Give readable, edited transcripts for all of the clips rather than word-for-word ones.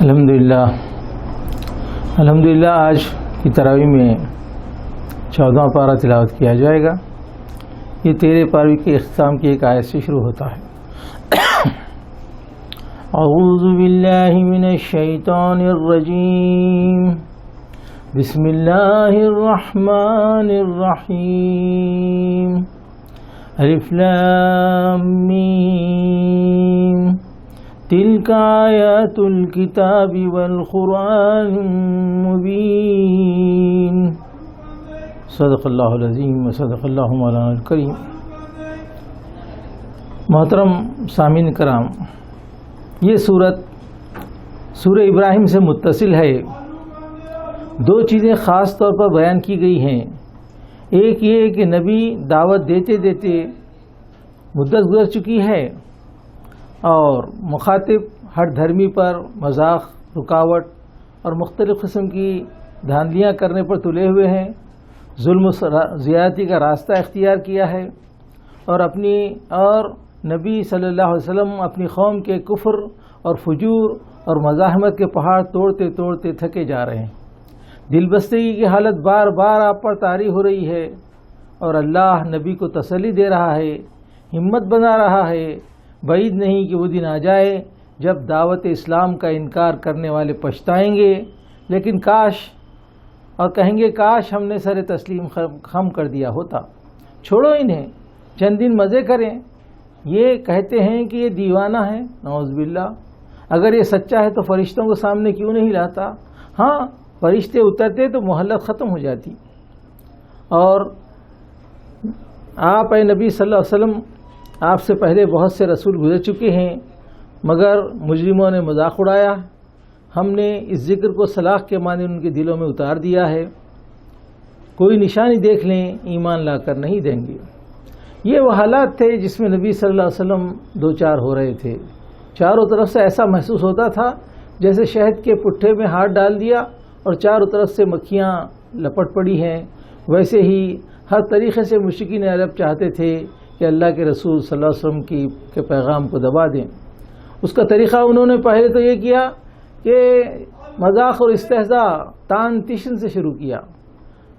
الحمدللہ آج کی تراویح میں 14واں پارہ تلاوت کیا جائے گا۔ یہ 13 پاروی کے اختتام کی ایک آیت سے شروع ہوتا ہے۔ اعوذ باللہ من الشیطان الرجیم، بسم اللہ الرحمن الرحیم، الف لام میم، تلک آیات الکتاب والقرآن المبین، صدق اللہ العظیم و صدق اللہ مولانا الکریم۔ محترم سامعین کرام، یہ سورہ ابراہیم سے متصل ہے۔ دو چیزیں خاص طور پر بیان کی گئی ہیں۔ ایک یہ کہ نبی دعوت دیتے دیتے مدت گزر چکی ہے اور مخاطب ہر دھرمی پر مذاق، رکاوٹ اور مختلف قسم کی دھاندلیاں کرنے پر تلے ہوئے ہیں، ظلم و زیادتی کا راستہ اختیار کیا ہے، اور نبی صلی اللہ علیہ وسلم اپنی قوم کے کفر اور فجور اور مزاحمت کے پہاڑ توڑتے توڑتے تھکے جا رہے ہیں۔ دل بستگی کی حالت بار بار آپ پر طاری ہو رہی ہے، اور اللہ نبی کو تسلی دے رہا ہے، ہمت بنا رہا ہے۔ بعید نہیں کہ وہ دن آ جائے جب دعوت اسلام کا انکار کرنے والے پچھتائیں گے، لیکن کاش اور کہیں گے کاش ہم نے سر تسلیم خم کر دیا ہوتا۔ چھوڑو انہیں، چند دن مزے کریں۔ یہ کہتے ہیں کہ یہ دیوانہ ہے، نعوذ باللہ۔ اگر یہ سچا ہے تو فرشتوں کو سامنے کیوں نہیں لاتا؟ ہاں، فرشتے اترتے تو مہلت ختم ہو جاتی۔ اور آپ اے نبی صلی اللہ علیہ وسلم، آپ سے پہلے بہت سے رسول گزر چکے ہیں، مگر مجرموں نے مذاق اڑایا۔ ہم نے اس ذکر کو سلاخ کے معنی ان کے دلوں میں اتار دیا ہے۔ کوئی نشانی دیکھ لیں، ایمان لا کر نہیں دیں گے۔ یہ وہ حالات تھے جس میں نبی صلی اللہ علیہ وسلم دو چار ہو رہے تھے۔ چاروں طرف سے ایسا محسوس ہوتا تھا جیسے شہد کے پٹھے میں ہاتھ ڈال دیا اور چاروں طرف سے مکھیاں لپٹ پڑی ہیں۔ ویسے ہی ہر طریقے سے مشرکین عرب چاہتے تھے کہ اللہ کے رسول صلی اللہ علیہ وسلم کے پیغام کو دبا دیں۔ اس کا طریقہ انہوں نے پہلے تو یہ کیا کہ مذاق اور استہزاء، تان تشن سے شروع کیا،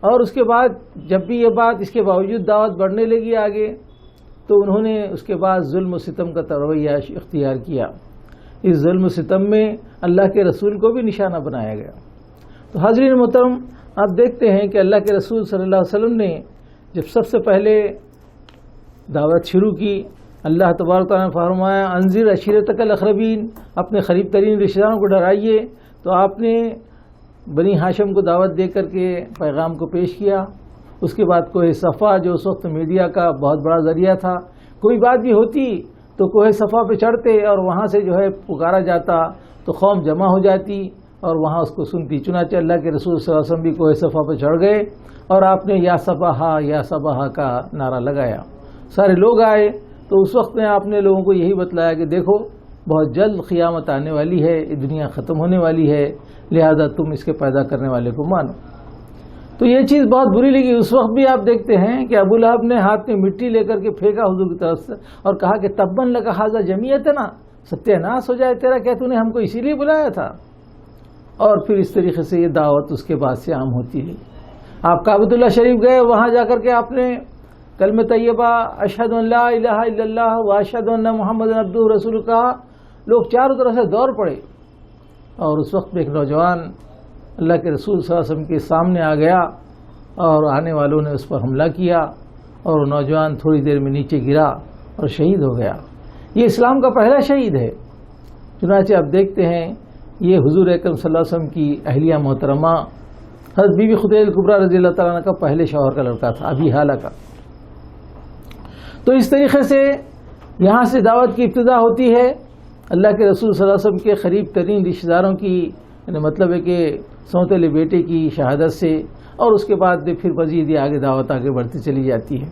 اور اس کے بعد جب بھی یہ بات اس کے باوجود دعوت بڑھنے لگی آگے، تو انہوں نے اس کے بعد ظلم و ستم کا رویہ اختیار کیا۔ اس ظلم و ستم میں اللہ کے رسول کو بھی نشانہ بنایا گیا۔ تو حاضرین محترم، آپ دیکھتے ہیں کہ اللہ کے رسول صلی اللہ علیہ وسلم نے جب سب سے پہلے دعوت شروع کی، اللہ تبارک و تعالیٰ نے فرمایا انذر عشیرتک الاقربین، اپنے قریب ترین رشتہ داروں کو ڈرائیے۔ تو آپ نے بنی ہاشم کو دعوت دے کر کے پیغام کو پیش کیا۔ اس کے بعد کوہ صفا، جو اس وقت میڈیا کا بہت بڑا ذریعہ تھا، کوئی بات بھی ہوتی تو کوہ صفا پہ چڑھتے اور وہاں سے جو ہے پکارا جاتا تو قوم جمع ہو جاتی اور وہاں اس کو سنتی۔ چنانچہ اللہ کے رسول صلی اللہ علیہ وسلم بھی کوہ صفا پہ چڑھ گئے اور آپ نے یا صباحا کا نعرہ لگایا۔ سارے لوگ آئے تو اس وقت میں آپ نے لوگوں کو یہی بتلایا کہ دیکھو بہت جلد قیامت آنے والی ہے، یہ دنیا ختم ہونے والی ہے، لہذا تم اس کے پیدا کرنے والے کو مانو۔ تو یہ چیز بہت بری لگی۔ اس وقت بھی آپ دیکھتے ہیں کہ ابو لہب نے ہاتھ میں مٹی لے کر کے پھینکا حضور کی طرف سے اور کہا کہ تبن لگا ھذا جمیعتنا، ستیہ ناس ہو جائے تیرا، کیا تو نے ہم کو اسی لیے بلایا تھا؟ اور پھر اس طریقے سے یہ دعوت اس کے بعد سے عام ہوتی رہی۔ آپ کعبۃ اللہ شریف گئے، وہاں جا کر کے آپ نے کلمہ طیبہ اشہد ان لا الہ الا اللہ و اشہد ان محمد عبدہ رسول کہا۔ لوگ چاروں طرف سے دوڑ پڑے، اور اس وقت میں ایک نوجوان اللہ کے رسول صلی اللہ علیہ وسلم کے سامنے آ گیا اور آنے والوں نے اس پر حملہ کیا، اور وہ نوجوان تھوڑی دیر میں نیچے گرا اور شہید ہو گیا۔ یہ اسلام کا پہلا شہید ہے۔ چنانچہ آپ دیکھتے ہیں یہ حضور اکرم صلی اللہ علیہ وسلم کی اہلیہ محترمہ حضرت بی بی خدیجہ کبریٰ رضی اللہ تعالیٰ عنہ کا پہلے شوہر کا لڑکا تھا، ابی حالہ کا۔ تو اس طریقے سے یہاں سے دعوت کی ابتدا ہوتی ہے اللہ کے رسول صلی اللہ علیہ وسلم کے قریب ترین رشتہ داروں کی، یعنی مطلب ہے کہ سوتیلے بیٹے کی شہادت سے، اور اس کے بعد پھر مزید آگے دعوت آگے بڑھتی چلی جاتی ہے۔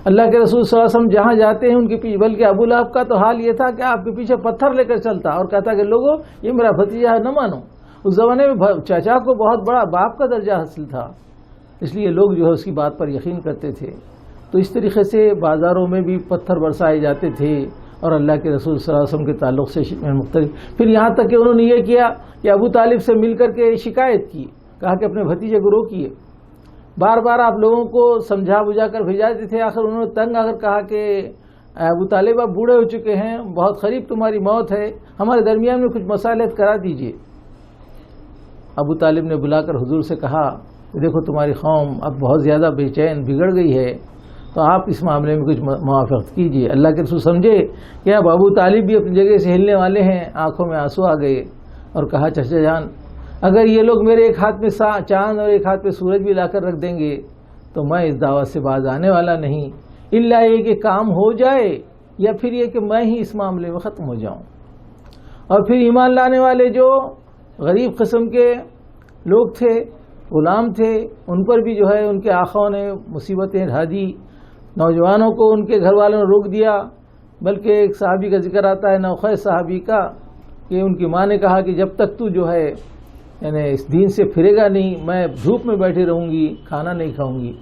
اللہ کے رسول صلی اللہ علیہ وسلم جہاں جاتے ہیں ان کے پیچھے، بلکہ ابو لہب کا تو حال یہ تھا کہ آپ کے پیچھے پتھر لے کر چلتا اور کہتا کہ لوگوں یہ میرا بھتیجا ہے، نہ مانو۔ اس زمانے میں چچا کو بہت بڑا باپ کا درجہ حاصل تھا، اس لیے لوگ جو ہے اس کی بات پر یقین کرتے تھے۔ تو اس طریقے سے بازاروں میں بھی پتھر برسائے جاتے تھے اور اللہ کے رسول صلی اللہ علیہ وسلم کے تعلق سے مختلف. پھر یہاں تک کہ انہوں نے یہ کیا کہ ابو طالب سے مل کر کے شکایت کی، کہا کہ اپنے بھتیجے کو روکیے. بار بار آپ لوگوں کو سمجھا بجھا کر بھیجاتے تھے. آخر انہوں نے تنگ آ کر کہا کہ ابو طالب آپ بوڑھے ہو چکے ہیں، بہت قریب تمہاری موت ہے، ہمارے درمیان میں کچھ مصالحت کرا دیجیے. ابو طالب نے بلا کر حضور سے کہا کہ دیکھو تمہاری قوم اب بہت زیادہ بے چین بگڑ گئی ہے، تو آپ اس معاملے میں کچھ موافقت کیجیے. اللہ کے رسول سمجھے کہ اب ابو طالب بھی اپنی جگہ سے ہلنے والے ہیں. آنکھوں میں آنسو آ گئے اور کہا چچا جان اگر یہ لوگ میرے ایک ہاتھ میں چاند اور ایک ہاتھ میں سورج بھی لا کر رکھ دیں گے تو میں اس دعوت سے باز آنے والا نہیں، الا یہ کہ کام ہو جائے یا پھر یہ کہ میں ہی اس معاملے میں ختم ہو جاؤں. اور پھر ایمان لانے والے جو غریب قسم کے لوگ تھے، غلام تھے، ان پر بھی جو ہے ان کے آقاؤں نے مصیبتیں ڈھا دی. نوجوانوں کو ان کے گھر والوں نے روک دیا. بلکہ ایک صحابی کا ذکر آتا ہے نوخہ صحابی کا کہ ان کی ماں نے کہا کہ جب تک تو جو ہے یعنی اس دین سے پھرے گا نہیں میں دھوپ میں بیٹھی رہوں گی، کھانا نہیں کھاؤں گی.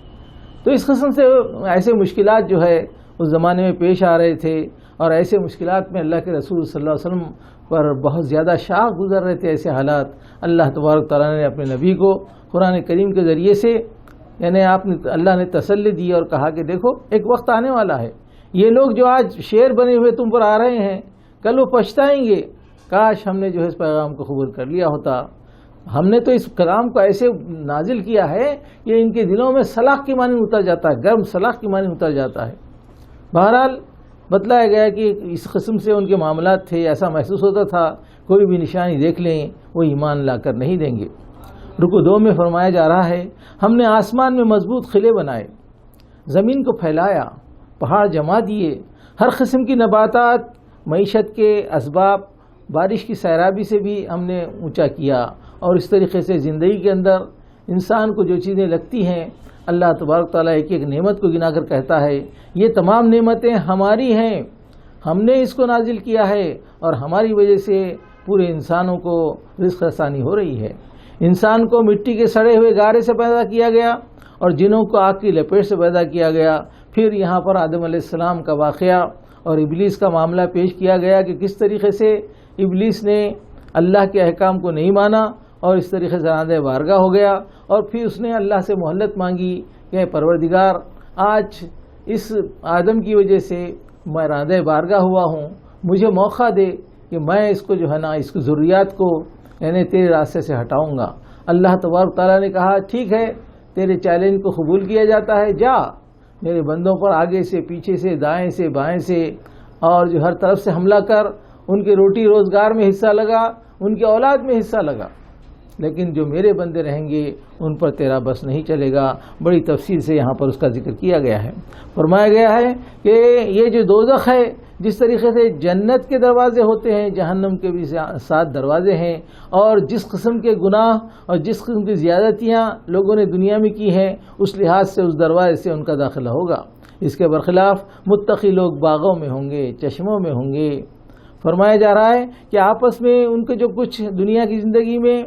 تو اس قسم سے ایسے مشکلات جو ہے اس زمانے میں پیش آ رہے تھے، اور ایسے مشکلات میں اللہ کے رسول صلی اللہ علیہ وسلم پر بہت زیادہ شاق گزر رہے تھے. ایسے حالات اللہ تبارک تعالیٰ نے اپنے نبی کو قرآن کریم کے ذریعے سے یعنی اللہ نے تسلی دی اور کہا کہ دیکھو ایک وقت آنے والا ہے، یہ لوگ جو آج شیر بنے ہوئے تم پر آ رہے ہیں کل وہ پچھتائیں گے. کاش ہم نے جو ہے اس پیغام کو قبول کر لیا ہوتا. ہم نے تو اس کلام کو ایسے نازل کیا ہے کہ ان کے دلوں میں سلاخ کی مانند اتر جاتا ہے، گرم سلاخ کی مانند اتر جاتا ہے. بہرحال بتلایا گیا کہ اس قسم سے ان کے معاملات تھے. ایسا محسوس ہوتا تھا کوئی بھی نشانی دیکھ لیں وہ ایمان لا کر نہیں دیں گے. رکوع 2 میں فرمایا جا رہا ہے ہم نے آسمان میں مضبوط قلعے بنائے، زمین کو پھیلایا، پہاڑ جما دیے، ہر قسم کی نباتات، معیشت کے اسباب، بارش کی سیرابی سے بھی ہم نے اونچا کیا. اور اس طریقے سے زندگی کے اندر انسان کو جو چیزیں لگتی ہیں اللہ تبارک تعالیٰ ایک ایک نعمت کو گنا کر کہتا ہے یہ تمام نعمتیں ہماری ہیں، ہم نے اس کو نازل کیا ہے اور ہماری وجہ سے پورے انسانوں کو رزق آسانی ہو رہی ہے. انسان کو مٹی کے سڑے ہوئے گارے سے پیدا کیا گیا اور جنوں کو آگ کی لپیٹ سے پیدا کیا گیا. پھر یہاں پر آدم علیہ السلام کا واقعہ اور ابلیس کا معاملہ پیش کیا گیا کہ کس طریقے سے ابلیس نے اللہ کے احکام کو نہیں مانا اور اس طریقے سے راندہ بارگاہ ہو گیا. اور پھر اس نے اللہ سے مہلت مانگی کہ پروردگار آج اس آدم کی وجہ سے میں راندہ بارگاہ ہوا ہوں، مجھے موقع دے کہ میں اس کو جو ہے نا اس کی ضروریات کو یعنی تیرے راستے سے ہٹاؤں گا. اللہ تبارک تعالیٰ نے کہا ٹھیک ہے تیرے چیلنج کو قبول کیا جاتا ہے، جا میرے بندوں پر آگے سے پیچھے سے دائیں سے بائیں سے اور جو ہر طرف سے حملہ کر، ان کے روٹی روزگار میں حصہ لگا، ان کے اولاد میں حصہ لگا، لیکن جو میرے بندے رہیں گے ان پر تیرا بس نہیں چلے گا. بڑی تفصیل سے یہاں پر اس کا ذکر کیا گیا ہے. فرمایا گیا ہے کہ یہ جو دوزخ ہے جس طریقے سے جنت کے دروازے ہوتے ہیں جہنم کے بھی 7 دروازے ہیں، اور جس قسم کے گناہ اور جس قسم کی زیادتیاں لوگوں نے دنیا میں کی ہیں اس لحاظ سے اس دروازے سے ان کا داخلہ ہوگا. اس کے برخلاف متقی لوگ باغوں میں ہوں گے، چشموں میں ہوں گے. فرمایا جا رہا ہے کہ آپس میں ان کے جو کچھ دنیا کی زندگی میں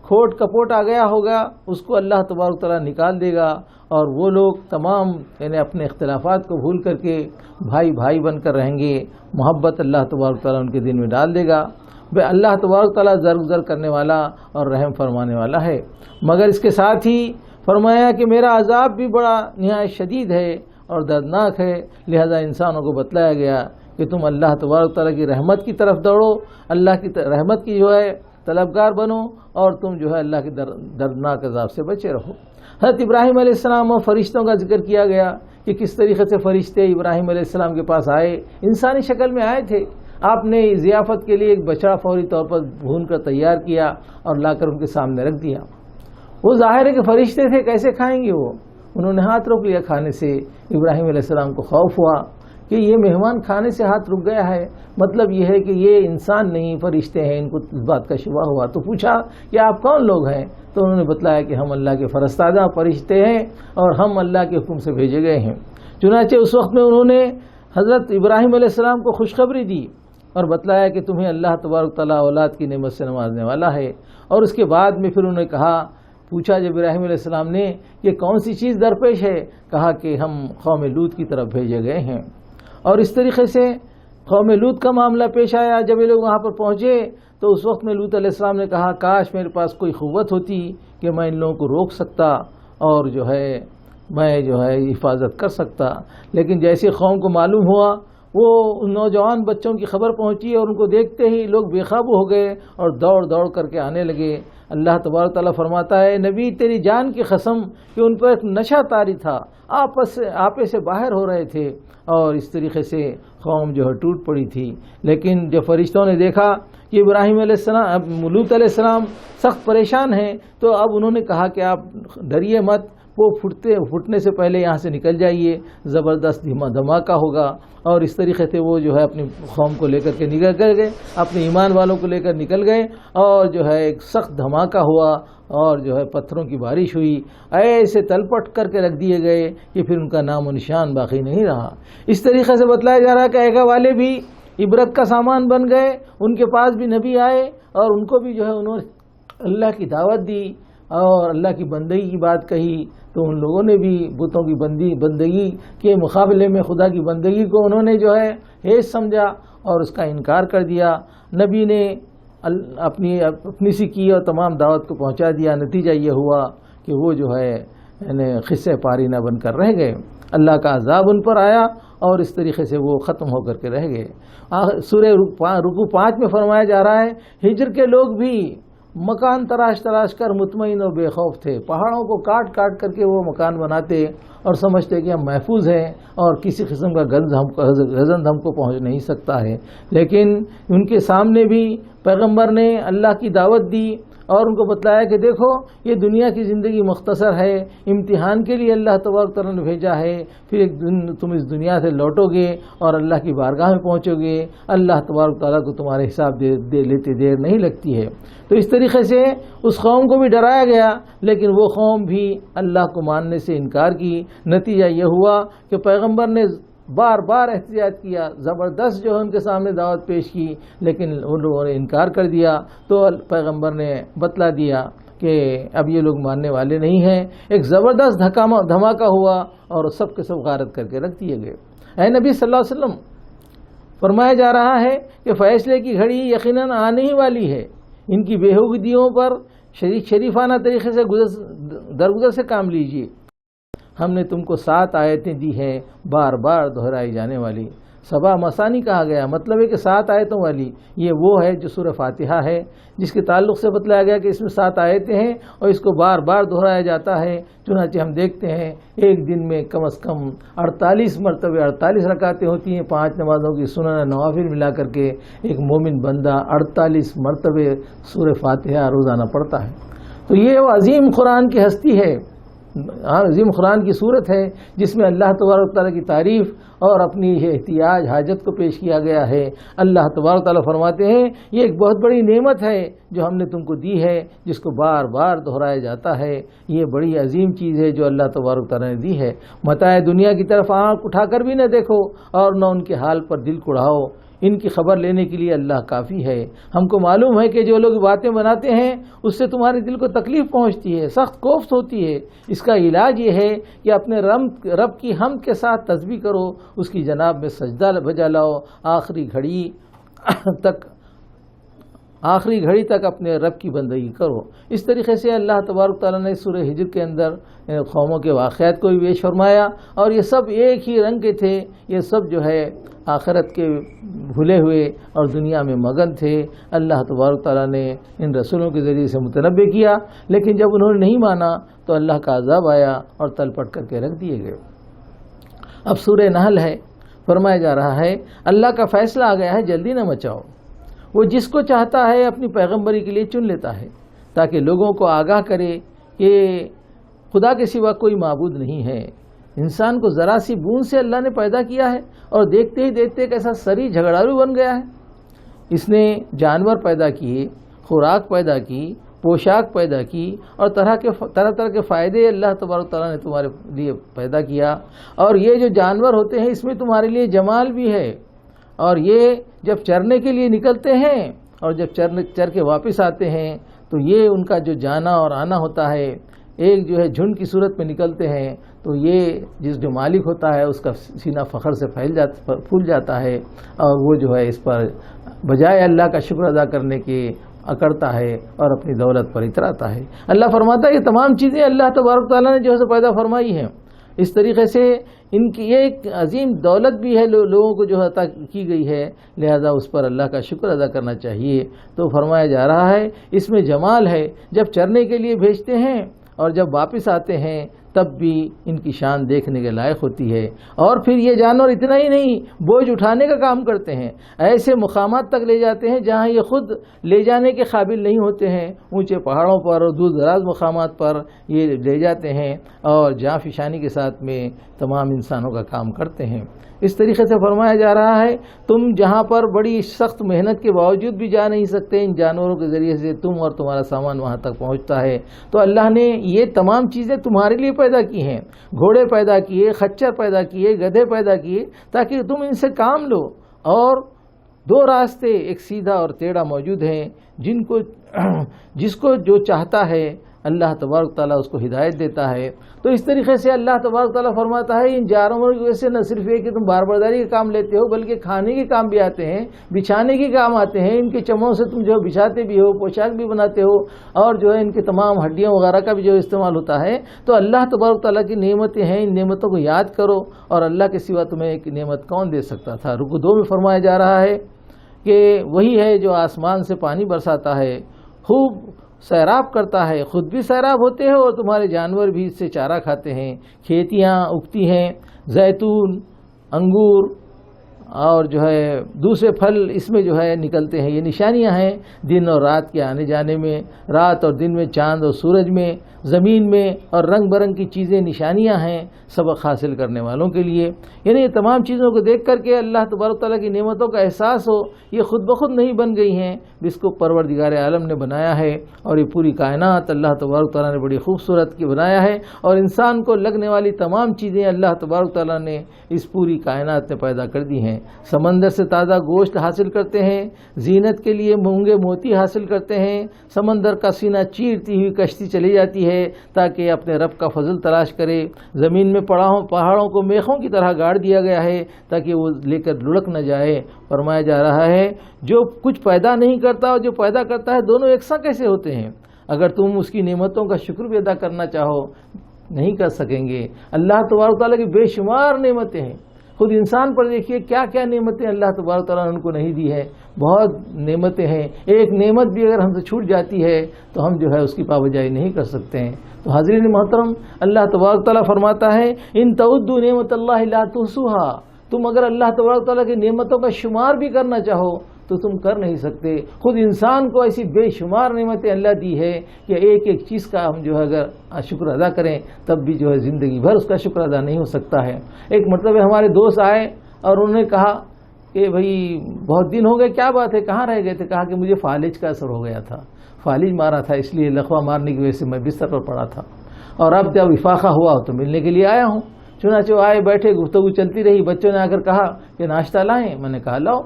کھوٹ کپوٹ آ گیا ہوگا اس کو اللہ تبارک تعالیٰ نکال دے گا، اور وہ لوگ تمام یعنی اپنے اختلافات کو بھول کر کے بھائی بھائی بن کر رہیں گے. محبت اللہ تبارک تعالیٰ ان کے دل میں ڈال دے گا. اللہ تبارک تعالیٰ زرگزر کرنے والا اور رحم فرمانے والا ہے. مگر اس کے ساتھ ہی فرمایا کہ میرا عذاب بھی بڑا نہایت شدید ہے اور دردناک ہے. لہذا انسانوں کو بتلایا گیا کہ تم اللہ تبارک تعالیٰ کی رحمت کی طرف دوڑو، اللہ کی رحمت کی جو ہے طلبگار بنو، اور تم جو ہے اللہ کے دردناک عذاب سے بچے رہو. حضرت ابراہیم علیہ السلام اور فرشتوں کا ذکر کیا گیا کہ کس طریقے سے فرشتے ابراہیم علیہ السلام کے پاس آئے، انسانی شکل میں آئے تھے. آپ نے ضیافت کے لیے ایک بچڑا فوری طور پر بھون کر تیار کیا اور لا کر ان کے سامنے رکھ دیا. وہ ظاہر ہے کہ فرشتے تھے، کیسے کھائیں گے وہ؟ انہوں نے ہاتھ روک لیا کھانے سے. ابراہیم علیہ السلام کو خوف ہوا کہ یہ مہمان کھانے سے ہاتھ رک گیا ہے، مطلب یہ ہے کہ یہ انسان نہیں فرشتے ہیں. ان کو اس بات کا شبہ ہوا تو پوچھا کہ آپ کون لوگ ہیں؟ تو انہوں نے بتلایا کہ ہم اللہ کے فرستادہ فرشتے ہیں اور ہم اللہ کے حکم سے بھیجے گئے ہیں. چنانچہ اس وقت میں انہوں نے حضرت ابراہیم علیہ السلام کو خوشخبری دی اور بتلایا کہ تمہیں اللہ تبارک تعالیٰ اولاد کی نعمت سے نوازنے والا ہے. اور اس کے بعد میں پھر انہوں نے کہا، پوچھا جب ابراہیم علیہ السلام نے کہ کون سی چیز درپیش ہے؟ کہا کہ ہم قوم لوط کی طرف بھیجے گئے ہیں. اور اس طریقے سے قوم لوط کا معاملہ پیش آیا، جب یہ لوگ وہاں پر پہنچے تو اس وقت میں لوط علیہ السلام نے کہا کاش میرے پاس کوئی قوت ہوتی کہ میں ان لوگوں کو روک سکتا اور میں حفاظت کر سکتا، لیکن جیسے قوم کو معلوم ہوا وہ نوجوان بچوں کی خبر پہنچی اور ان کو دیکھتے ہی لوگ بے قابو ہو گئے اور دوڑ دوڑ کر کے آنے لگے۔ اللہ تبارک تعالیٰ فرماتا ہے نبی تیری جان کی قسم کہ ان پر ایک نشہ طاری تھا، آپے سے باہر ہو رہے تھے، اور اس طریقے سے قوم ٹوٹ پڑی تھی۔ لیکن جب فرشتوں نے دیکھا کہ ابراہیم علیہ السلام لوط علیہ السلام سخت پریشان ہیں تو اب انہوں نے کہا کہ آپ ڈریے مت، وہ پھٹنے سے پہلے یہاں سے نکل جائیے، زبردست دھماکہ ہوگا۔ اور اس طریقے سے وہ اپنی قوم کو لے کر کے نکل گئے، اپنے ایمان والوں کو لے کر نکل گئے، اور ایک سخت دھماکہ ہوا اور پتھروں کی بارش ہوئی، ایسے تلپٹ کر کے رکھ دیے گئے کہ پھر ان کا نام و نشان باقی نہیں رہا۔ اس طریقے سے بتلایا جا رہا ہے کہ ایگا والے بھی عبرت کا سامان بن گئے، ان کے پاس بھی نبی آئے اور ان کو بھی انہوں نے اللہ کی دعوت دی اور اللہ کی بندگی کی بات کہی، تو ان لوگوں نے بھی بتوں کی بندگی کے مقابلے میں خدا کی بندگی کو انہوں نے ہیچ سمجھا اور اس کا انکار کر دیا۔ نبی نے اپنی سی کی اور تمام دعوت کو پہنچا دیا، نتیجہ یہ ہوا کہ وہ قصے پاری نہ بن کر رہ گئے، اللہ کا عذاب ان پر آیا اور اس طریقے سے وہ ختم ہو کر کے رہ گئے۔ سورہ رکوع 5 میں فرمایا جا رہا ہے ہجر کے لوگ بھی مکان تراش کر مطمئن و بے خوف تھے، پہاڑوں کو کاٹ کر کے وہ مکان بناتے اور سمجھتے کہ ہم محفوظ ہیں اور کسی قسم کا گزند ہم کو پہنچ نہیں سکتا ہے، لیکن ان کے سامنے بھی پیغمبر نے اللہ کی دعوت دی اور ان کو بتلایا کہ دیکھو یہ دنیا کی زندگی مختصر ہے، امتحان کے لیے اللہ تبارک تعالیٰ نے بھیجا ہے، پھر ایک دن تم اس دنیا سے لوٹو گے اور اللہ کی بارگاہ میں پہنچو گے، اللہ تبارک تعالیٰ کو تمہارے حساب لیتے دیر نہیں لگتی ہے۔ تو اس طریقے سے اس قوم کو بھی ڈرایا گیا، لیکن وہ قوم بھی اللہ کو ماننے سے انکار کی۔ نتیجہ یہ ہوا کہ پیغمبر نے بار بار احتجاج کیا، زبردست ان کے سامنے دعوت پیش کی، لیکن ان لوگوں نے انکار کر دیا، تو پیغمبر نے بتلا دیا کہ اب یہ لوگ ماننے والے نہیں ہیں۔ ایک زبردست دھماکہ ہوا اور سب کے سب غارت کر کے رکھ دیے گئے۔ اے نبی صلی اللہ علیہ وسلم، فرمایا جا رہا ہے کہ فیصلے کی گھڑی یقیناً آنے ہی والی ہے، ان کی بےہودگیوں پر شریفانہ طریقے سے درگزر سے کام لیجیے۔ ہم نے تم کو 7 آیتیں دی ہیں بار بار دہرائی جانے والی، سبا مسانی کہا گیا، مطلب ہے کہ 7 آیتوں والی۔ یہ وہ ہے جو سورہ فاتحہ ہے جس کے تعلق سے بتلایا گیا کہ اس میں 7 آیتیں ہیں اور اس کو بار بار دہرایا جاتا ہے۔ چنانچہ ہم دیکھتے ہیں ایک دن میں کم از کم 48 مرتبہ 48 رکعتیں ہوتی ہیں، 5 نمازوں کی سنن نوافل ملا کر کے ایک مومن بندہ 48 مرتبہ سورہ فاتحہ روزانہ پڑھتا ہے۔ تو یہ وہ عظیم قرآن کی ہستی ہے، عظیم قرآن کی صورت ہے جس میں اللہ تبارک تعالیٰ کی تعریف اور اپنی احتیاج حاجت کو پیش کیا گیا ہے۔ اللہ تبارک تعالیٰ فرماتے ہیں یہ ایک بہت بڑی نعمت ہے جو ہم نے تم کو دی ہے، جس کو بار بار دہرایا جاتا ہے۔ یہ بڑی عظیم چیز ہے جو اللہ تبارک تعالیٰ نے دی ہے۔ متاع دنیا کی طرف آنکھ اٹھا کر بھی نہ دیکھو اور نہ ان کے حال پر دل کڑھاؤ، ان کی خبر لینے کے لیے اللہ کافی ہے۔ ہم کو معلوم ہے کہ جو لوگ باتیں بناتے ہیں اس سے تمہارے دل کو تکلیف پہنچتی ہے، سخت کوفت ہوتی ہے۔ اس کا علاج یہ ہے کہ اپنے رب کی حمد کے ساتھ تسبیح کرو، اس کی جناب میں سجدہ بجا لاؤ، آخری گھڑی تک اپنے رب کی بندگی کرو۔ اس طریقے سے اللہ تبارک تعالیٰ نے سورہ ہجر کے اندر قوموں کے واقعات کو بھی پیش فرمایا، اور یہ سب ایک ہی رنگ کے تھے، یہ سب آخرت کے بھولے ہوئے اور دنیا میں مگن تھے۔ اللہ تبارک تعالیٰ نے ان رسولوں کے ذریعے سے متنبع کیا، لیکن جب انہوں نے نہیں مانا تو اللہ کا عذاب آیا اور تلپٹ کر کے رکھ دیے گئے۔ اب سورہ نحل ہے، فرمایا جا رہا ہے اللہ کا فیصلہ آ گیا ہے، جلدی نہ مچاؤ۔ وہ جس کو چاہتا ہے اپنی پیغمبری کے لیے چن لیتا ہے تاکہ لوگوں کو آگاہ کرے کہ خدا کے سوا کوئی معبود نہیں ہے۔ انسان کو ذرا سی بوند سے اللہ نے پیدا کیا ہے اور دیکھتے ہی دیکھتے ایک ایسا سری جھگڑالو بن گیا ہے۔ اس نے جانور پیدا کیے، خوراک پیدا کی، پوشاک پیدا کی، اور طرح طرح کے فائدے اللہ تبارک تعالیٰ نے تمہارے لیے پیدا کیا، اور یہ جو جانور ہوتے ہیں اس میں تمہارے لیے جمال بھی ہے، اور یہ جب چرنے کے لیے نکلتے ہیں اور جب چر کے واپس آتے ہیں تو یہ ان کا جو جانا اور آنا ہوتا ہے ایک جو ہے جھنڈ کی صورت میں نکلتے ہیں تو یہ جو مالک ہوتا ہے اس کا سینہ فخر سے پھول جاتا ہے، اور وہ جو ہے اس پر بجائے اللہ کا شکر ادا کرنے کے اکڑتا ہے اور اپنی دولت پر اتراتا ہے۔ اللہ فرماتا ہے یہ تمام چیزیں اللہ تبارک تعالیٰ نے جو ہے پیدا فرمائی ہیں، اس طریقے سے ان کی یہ ایک عظیم دولت بھی ہے لوگوں کو جو عطا کی گئی ہے، لہذا اس پر اللہ کا شکر ادا کرنا چاہیے۔ تو فرمایا جا رہا ہے اس میں جمال ہے، جب چرنے کے لیے بھیجتے ہیں اور جب واپس آتے ہیں تب بھی ان کی شان دیکھنے کے لائق ہوتی ہے۔ اور پھر یہ جانور اتنا ہی نہیں، بوجھ اٹھانے کا کام کرتے ہیں، ایسے مقامات تک لے جاتے ہیں جہاں یہ خود لے جانے کے قابل نہیں ہوتے ہیں، اونچے پہاڑوں پر اور دور دراز مقامات پر یہ لے جاتے ہیں اور جاں فشانی کے ساتھ میں تمام انسانوں کا کام کرتے ہیں۔ اس طریقے سے فرمایا جا رہا ہے تم جہاں پر بڑی سخت محنت کے باوجود بھی جا نہیں سکتے، ان جانوروں کے ذریعے سے تم اور تمہارا سامان وہاں تک پہنچتا ہے، تو اللہ نے یہ تمام چیزیں تمہارے لیے پیدا کی ہیں، گھوڑے پیدا کیے، خچر پیدا کیے، گدھے پیدا کیے، تاکہ تم ان سے کام لو۔ اور دو راستے، ایک سیدھا اور ٹیڑھا موجود ہیں، جس کو جو چاہتا ہے اللہ تبارک تعالیٰ اس کو ہدایت دیتا ہے۔ تو اس طریقے سے اللہ تبارک تعالیٰ فرماتا ہے ان جانوروں کی وجہ سے نہ صرف یہ کہ تم باربرداری کا کام لیتے ہو، بلکہ کھانے کے کام بھی آتے ہیں، بچھانے کے کام آتے ہیں، ان کے چمڑوں سے تم جو بچھاتے بھی ہو، پوشاک بھی بناتے ہو، اور جو ہے ان کے تمام ہڈیاں وغیرہ کا بھی جو استعمال ہوتا ہے۔ تو اللہ تبارک تعالیٰ کی نعمتیں ہیں، ان نعمتوں کو یاد کرو، اور اللہ کے سوا تمہیں ایک نعمت کون دے سکتا تھا۔ رکوع 2 میں فرمایا جا رہا ہے کہ وہی ہے جو آسمان سے پانی برساتا ہے، خوب سیراب کرتا ہے، خود بھی سیراب ہوتے ہیں اور تمہارے جانور بھی اس سے چارہ کھاتے ہیں، کھیتیاں اگتی ہیں، زیتون، انگور اور جو ہے دوسرے پھل اس میں جو ہے نکلتے ہیں۔ یہ نشانیاں ہیں دن اور رات کے آنے جانے میں، رات اور دن میں، چاند اور سورج میں، زمین میں، اور رنگ برنگ کی چیزیں نشانیاں ہیں سبق حاصل کرنے والوں کے لیے۔ یعنی یہ تمام چیزوں کو دیکھ کر کے اللہ تبارک تعالیٰ کی نعمتوں کا احساس ہو، یہ خود بخود نہیں بن گئی ہیں، جس کو پروردگار عالم نے بنایا ہے، اور یہ پوری کائنات اللہ تبارک تعالیٰ نے بڑی خوبصورت کی بنایا ہے، اور انسان کو لگنے والی تمام چیزیں اللہ تبارک تعالیٰ نے اس پوری کائنات میں پیدا کر دی ہیں۔ سمندر سے تازہ گوشت حاصل کرتے ہیں، زینت کے لیے مونگے موتی حاصل کرتے ہیں، سمندر کا سینہ چیرتی ہوئی کشتی چلی جاتی ہے تاکہ اپنے رب کا فضل تلاش کرے، زمین میں پہاڑوں کو میخوں کی طرح گاڑ دیا گیا ہے تاکہ وہ لے کر لڑک نہ جائے۔ فرمایا جا رہا ہے جو کچھ پیدا نہیں کرتا اور جو پیدا کرتا ہے دونوں یکساں کیسے ہوتے ہیں؟ اگر تم اس کی نعمتوں کا شکر بھی ادا کرنا چاہو نہیں کر سکیں گے۔ اللہ تبارک تعالیٰ کی بے شمار نعمتیں ہیں، خود انسان پر دیکھیے کیا کیا نعمتیں اللہ تبارک تعالیٰ نے ان کو نہیں دی ہے، بہت نعمتیں ہیں، ایک نعمت بھی اگر ہم سے چھوٹ جاتی ہے تو ہم جو ہے اس کی پابجائی نہیں کر سکتے ہیں۔ تو حاضرین محترم، اللہ تبارک تعالیٰ فرماتا ہے ان تعدوا نعمت اللہ لا تحصوها، تم اگر اللہ تبارک تعالیٰ کی نعمتوں کا شمار بھی کرنا چاہو تو تم کر نہیں سکتے۔ خود انسان کو ایسی بے شمار نعمتیں اللہ دی ہے کہ ایک ایک چیز کا ہم جو ہے اگر شکر ادا کریں تب بھی جو ہے زندگی بھر اس کا شکر ادا نہیں ہو سکتا ہے۔ ایک مرتبہ ہمارے دوست آئے اور انہوں نے کہا کہ بھئی بہت دن ہو گئے، کیا بات ہے، کہاں رہ گئے تھے؟ کہا کہ مجھے فالج کا اثر ہو گیا تھا، فالج مارا تھا، اس لیے لقوہ مارنے کی وجہ سے میں بستر پر پڑا تھا، اور اب جب افاقہ ہوا تو ملنے کے لیے آیا ہوں۔ چنانچہ آئے، بیٹھے، گفتگو چلتی رہی، بچوں نے آ کر کہا کہ ناشتہ لائیں؟ میں نے کہا لاؤ۔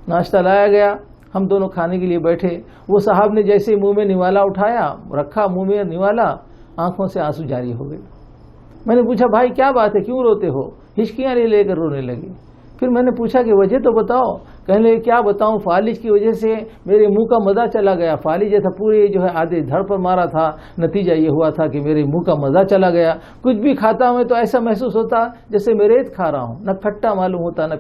ناشتہ لایا گیا، ہم دونوں کھانے کے لیے بیٹھے، وہ صاحب نے جیسے ہی منہ میں نوالا اٹھایا، رکھا منہ میں نوالا، آنکھوں سے آنسو جاری ہو گئے۔ میں نے پوچھا بھائی کیا بات ہے، کیوں روتے ہو؟ ہچکیاں لے کر رونے لگی۔ پھر میں نے پوچھا کہ وجہ تو بتاؤ۔ کہنے لگے کیا بتاؤں، فالج کی وجہ سے میرے منہ کا مزہ چلا گیا، فالج جیسا پورے جو ہے آدھے دھڑ پر مارا تھا، نتیجہ یہ ہوا تھا کہ میرے منہ کا مزہ چلا گیا، کچھ بھی کھاتا ہوں تو ایسا محسوس ہوتا جیسے میں ریت کھا رہا ہوں، نہ کھٹا معلوم ہوتا نہ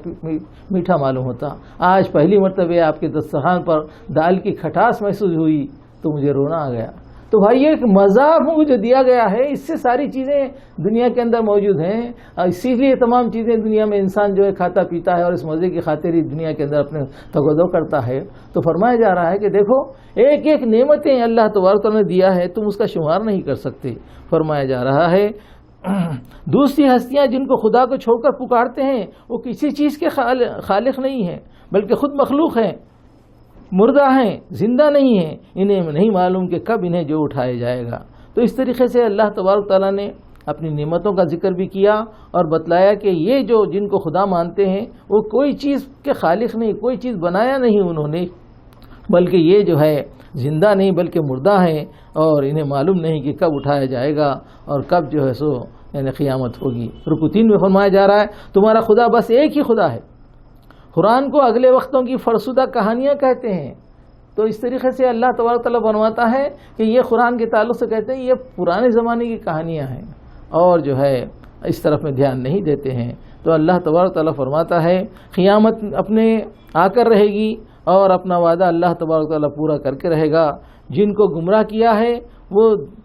میٹھا معلوم ہوتا۔ آج پہلی مرتبہ آپ کے دسترخوان پر دال کی کھٹاس محسوس ہوئی تو مجھے رونا آ گیا۔ تو بھائی یہ ایک مزہ کو جو دیا گیا ہے، اس سے ساری چیزیں دنیا کے اندر موجود ہیں، اور اسی لیے تمام چیزیں دنیا میں انسان جو ہے کھاتا پیتا ہے اور اس مزے کی خاطر ہی دنیا کے اندر اپنے تگودو کرتا ہے۔ تو فرمایا جا رہا ہے کہ دیکھو ایک ایک نعمتیں اللہ تبارک تعالیٰ نے دیا ہے، تم اس کا شمار نہیں کر سکتے۔ فرمایا جا رہا ہے دوسری ہستیاں جن کو خدا کو چھوڑ کر پکارتے ہیں وہ کسی چیز کے خالق نہیں ہیں بلکہ خود مخلوق ہیں، مردہ ہیں، زندہ نہیں ہیں، انہیں نہیں معلوم کہ کب انہیں جو اٹھایا جائے گا۔ تو اس طریقے سے اللہ تبارک تعالیٰ نے اپنی نعمتوں کا ذکر بھی کیا اور بتلایا کہ یہ جو جن کو خدا مانتے ہیں وہ کوئی چیز کے خالق نہیں، کوئی چیز بنایا نہیں انہوں نے، بلکہ یہ جو ہے زندہ نہیں بلکہ مردہ ہیں، اور انہیں معلوم نہیں کہ کب اٹھایا جائے گا اور کب جو ہے سو یعنی قیامت ہوگی۔ رکوع 3 میں فرمایا جا رہا ہے تمہارا خدا بس ایک ہی خدا ہے۔ قرآن کو اگلے وقتوں کی فرسودہ کہانیاں کہتے ہیں، تو اس طریقے سے اللہ تبارک تعالیٰ بنواتا ہے کہ یہ قرآن کے تعلق سے کہتے ہیں یہ پرانے زمانے کی کہانیاں ہیں، اور جو ہے اس طرف میں دھیان نہیں دیتے ہیں۔ تو اللہ تبارک تعالیٰ فرماتا ہے قیامت اپنے آ کر رہے گی، اور اپنا وعدہ اللہ تبارک تعالیٰ پورا کر کے رہے گا۔ جن کو گمراہ کیا ہے وہ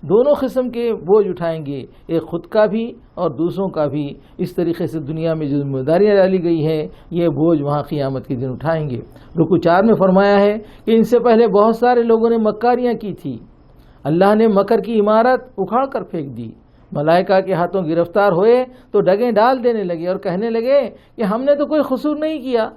دونوں قسم کے بوجھ اٹھائیں گے، ایک خود کا بھی اور دوسروں کا بھی۔ اس طریقے سے دنیا میں جو ذمہ داریاں ڈالی گئی ہیں یہ بوجھ وہاں قیامت کے دن اٹھائیں گے۔ رکوع 4 میں فرمایا ہے کہ ان سے پہلے بہت سارے لوگوں نے مکاریاں کی تھی، اللہ نے مکر کی عمارت اکھاڑ کر پھینک دی۔ ملائکہ کے ہاتھوں گرفتار ہوئے تو ڈگیں ڈال دینے لگے اور کہنے لگے کہ ہم نے تو کوئی قصور نہیں کیا،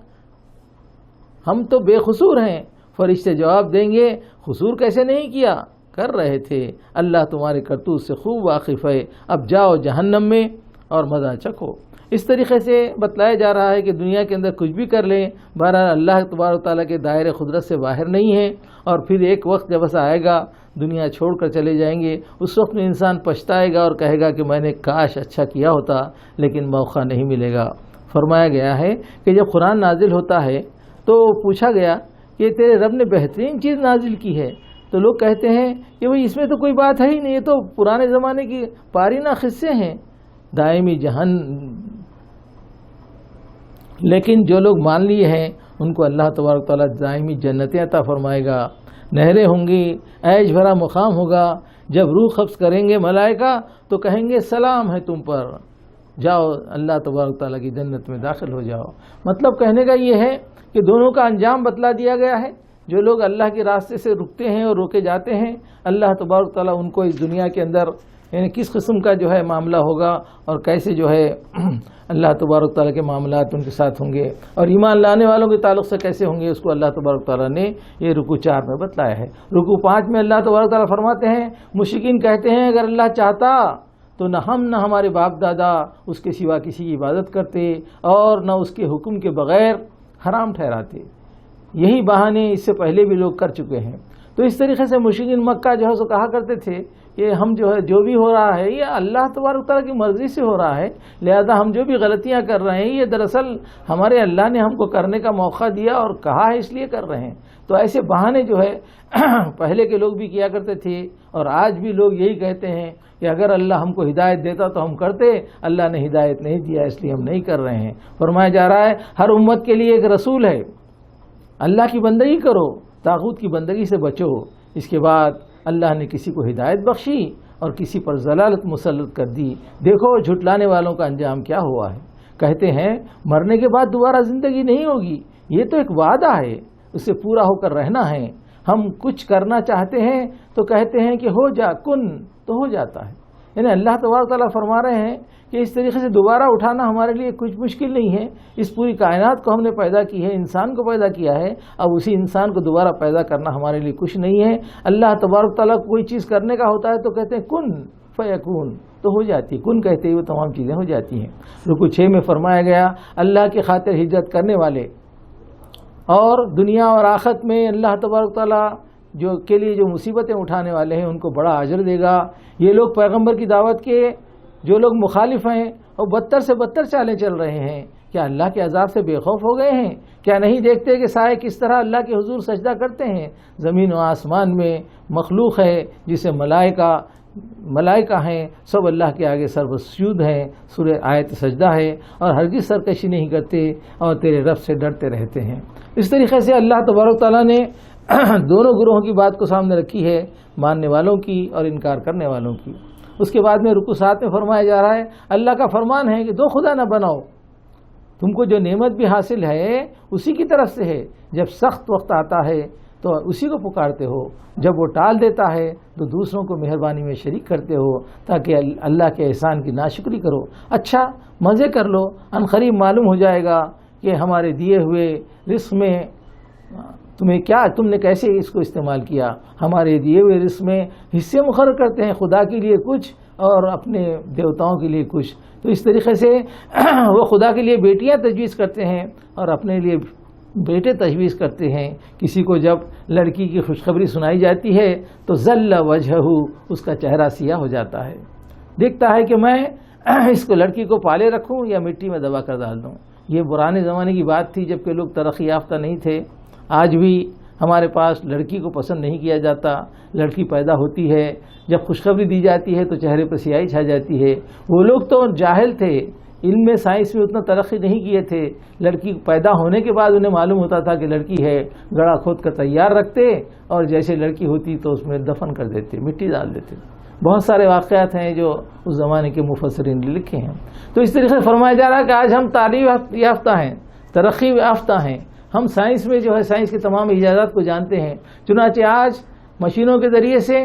ہم تو بے قصور ہیں۔ فرشتے جواب دیں گے قصور کیسے نہیں کیا، کر رہے تھے، اللہ تمہارے کرتوت سے خوب واقف ہے، اب جاؤ جہنم میں اور مزہ چکھو۔ اس طریقے سے بتلایا جا رہا ہے کہ دنیا کے اندر کچھ بھی کر لیں، بہرحال اللہ تبارک تعالیٰ کے دائرے قدرت سے باہر نہیں ہے، اور پھر ایک وقت جب ایسا آئے گا دنیا چھوڑ کر چلے جائیں گے، اس وقت میں انسان پچھتائے گا اور کہے گا کہ میں نے کاش اچھا کیا ہوتا، لیکن موقع نہیں ملے گا۔ فرمایا گیا ہے کہ جب قرآن نازل ہوتا ہے تو پوچھا گیا کہ تیرے رب نے بہترین چیز نازل کی ہے، تو لوگ کہتے ہیں کہ بھئی اس میں تو کوئی بات ہے ہی نہیں، یہ تو پرانے زمانے کی پارینہ قصے ہیں، دائمی لیکن جو لوگ مان لیے ہیں ان کو اللہ تبارک تعالیٰ دائمی جنتیں عطا فرمائے گا، نہریں ہوں گی، عیش بھرا مقام ہوگا۔ جب روح قبض کریں گے ملائکہ تو کہیں گے سلام ہے تم پر، جاؤ اللہ تبارک تعالیٰ کی جنت میں داخل ہو جاؤ۔ مطلب کہنے کا یہ ہے کہ دونوں کا انجام بتلا دیا گیا ہے۔ جو لوگ اللہ کے راستے سے رکتے ہیں اور روکے جاتے ہیں، اللہ تبارک تعالیٰ ان کو اس دنیا کے اندر یعنی کس قسم کا جو ہے معاملہ ہوگا اور کیسے جو ہے اللہ تبارک تعالیٰ کے معاملات ان کے ساتھ ہوں گے، اور ایمان لانے والوں کے تعلق سے کیسے ہوں گے، اس کو اللہ تبارک تعالیٰ نے یہ رکوع 4 میں بتلایا ہے۔ رکوع 5 میں اللہ تبارک تعالیٰ فرماتے ہیں مشرکین کہتے ہیں اگر اللہ چاہتا تو نہ ہم نہ ہمارے باپ دادا اس کے سوا کسی کی عبادت کرتے اور نہ اس کے حکم کے بغیر حرام ٹھہراتے۔ یہی بہانے اس سے پہلے بھی لوگ کر چکے ہیں۔ تو اس طریقے سے مشرکین مکہ جو ہے سو کہا کرتے تھے کہ ہم جو ہے جو بھی ہو رہا ہے یہ اللہ تبارک تعالیٰ کی مرضی سے ہو رہا ہے، لہذا ہم جو بھی غلطیاں کر رہے ہیں یہ دراصل ہمارے اللہ نے ہم کو کرنے کا موقع دیا اور کہا ہے اس لیے کر رہے ہیں۔ تو ایسے بہانے جو ہے پہلے کے لوگ بھی کیا کرتے تھے، اور آج بھی لوگ یہی کہتے ہیں کہ اگر اللہ ہم کو ہدایت دیتا تو ہم کرتے، اللہ نے ہدایت نہیں دیا اس لیے ہم نہیں کر رہے ہیں۔ فرمایا جا رہا ہے ہر امت کے لیے ایک رسول ہے، اللہ کی بندگی کرو، طاغوت کی بندگی سے بچو۔ اس کے بعد اللہ نے کسی کو ہدایت بخشی اور کسی پر ضلالت مسلط کر دی۔ دیکھو جھٹلانے والوں کا انجام کیا ہوا ہے۔ کہتے ہیں مرنے کے بعد دوبارہ زندگی نہیں ہوگی، یہ تو ایک وعدہ ہے، اسے پورا ہو کر رہنا ہے۔ ہم کچھ کرنا چاہتے ہیں تو کہتے ہیں کہ ہو جا، کن تو ہو جاتا ہے۔ یعنی اللہ تبارک تعالیٰ فرما رہے ہیں کہ اس طریقے سے دوبارہ اٹھانا ہمارے لیے کچھ مشکل نہیں ہے۔ اس پوری کائنات کو ہم نے پیدا کی ہے، انسان کو پیدا کیا ہے، اب اسی انسان کو دوبارہ پیدا کرنا ہمارے لیے کچھ نہیں ہے۔ اللہ تبارک تعالیٰ کو کوئی چیز کرنے کا ہوتا ہے تو کہتے ہیں کن فیکون، تو ہو جاتی ہے، کن کہتے ہی وہ تمام چیزیں ہو جاتی ہیں۔ رکوع 6 میں فرمایا گیا اللہ کی خاطر ہجرت کرنے والے اور دنیا اور آخرت میں اللہ تبارک تعالیٰ جو کے لیے جو مصیبتیں اٹھانے والے ہیں ان کو بڑا اجر دے گا۔ یہ لوگ پیغمبر کی دعوت کے جو لوگ مخالف ہیں اور بدتر سے بدتر چالیں چل رہے ہیں، کیا اللہ کے عذاب سے بے خوف ہو گئے ہیں؟ کیا نہیں دیکھتے کہ سائے کس طرح اللہ کے حضور سجدہ کرتے ہیں؟ زمین و آسمان میں مخلوق ہے جسے ملائکہ ہیں، سب اللہ کے آگے سربسجود ہیں۔ سورہ آیت سجدہ ہے، اور ہرگز سرکشی نہیں کرتے اور تیرے رب سے ڈرتے رہتے ہیں۔ اس طریقے سے اللہ تبارک تعالیٰ نے دونوں گروہوں کی بات کو سامنے رکھی ہے، ماننے والوں کی اور انکار کرنے والوں کی۔ اس کے بعد میں رکوع 7 میں فرمایا جا رہا ہے اللہ کا فرمان ہے کہ دو خدا نہ بناؤ، تم کو جو نعمت بھی حاصل ہے اسی کی طرف سے ہے، جب سخت وقت آتا ہے تو اسی کو پکارتے ہو، جب وہ ٹال دیتا ہے تو دوسروں کو مہربانی میں شریک کرتے ہو تاکہ اللہ کے احسان کی ناشکری کرو۔ اچھا مزے کر لو، ان قریب معلوم ہو جائے گا کہ ہمارے دیے ہوئے رزق میں تم نے کیسے اس کو استعمال کیا۔ ہمارے دیے ہوئے رزق میں حصے مقرر کرتے ہیں، خدا کے لیے کچھ اور اپنے دیوتاؤں کے لیے کچھ۔ تو اس طریقے سے وہ خدا کے لیے بیٹیاں تجویز کرتے ہیں اور اپنے لیے بیٹے تجویز کرتے ہیں، کسی کو جب لڑکی کی خوشخبری سنائی جاتی ہے تو ذل وجہہ، اس کا چہرہ سیاہ ہو جاتا ہے، دیکھتا ہے کہ میں اس کو لڑکی کو پالے رکھوں یا مٹی میں دبا کر ڈال دوں۔ یہ پرانے زمانے کی بات تھی جب کہ لوگ ترقی یافتہ نہیں تھے۔ آج بھی ہمارے پاس لڑکی کو پسند نہیں کیا جاتا، لڑکی پیدا ہوتی ہے، جب خوشخبری دی جاتی ہے تو چہرے پر سیاہی چھا جاتی ہے۔ وہ لوگ تو جاہل تھے، علم میں سائنس میں اتنا ترقی نہیں کیے تھے، لڑکی پیدا ہونے کے بعد انہیں معلوم ہوتا تھا کہ لڑکی ہے، گڑھا کھود کر تیار رکھتے اور جیسے لڑکی ہوتی تو اس میں دفن کر دیتے، مٹی ڈال دیتے۔ بہت سارے واقعات ہیں جو اس زمانے کے مفسرین نے لکھے ہیں۔ تو اس طریقے سے فرمایا جا رہا ہے کہ آج ہم تعلیم یافتہ ہیں، ترقی یافتہ ہیں، ہم سائنس میں جو ہے سائنس کے تمام ایجادات کو جانتے ہیں، چنانچہ آج مشینوں کے ذریعے سے